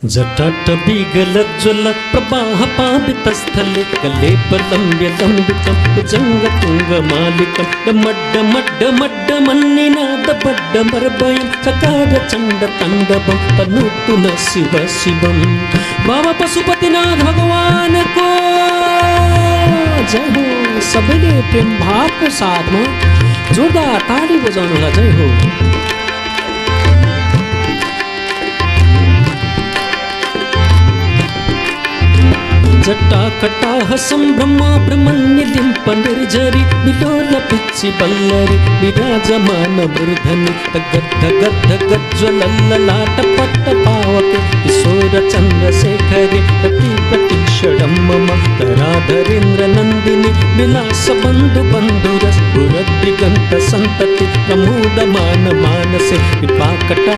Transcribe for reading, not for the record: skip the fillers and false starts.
जटाटवीगलज्ज्वल प्रवाह पावितस्थले कलेपलम्ब्य लम्बितं कुजङ्गतुङ्गमालिकं डमड्डमड्डमड्डमन्निनादबड्डमर्भयं चकारचण्डताण्डवं तनोतु न शिव शिवं। बाबा पशुपतिनाथ भगवान को जय हो। सबैले प्रेम भावको साथमा जोरदार ताली बजाउनुलाई जय हो। जटाकटाह सम्भ्रमा ब्रह्मण्यलिम्प निर्झरि विलोल पिच्छि बल्लरि विराजमान मूर्धनि गद्गद्गज्ज्वलल्ललाट पावके किशोर चन्द्रशेखरि प्रतीक्षणं मम धराधरेन्द्र नन्दिनि विलास बन्धु बन्धुरस्फुरद्दिगन्त सन्तति प्रमोदमान मानसे विपाकटा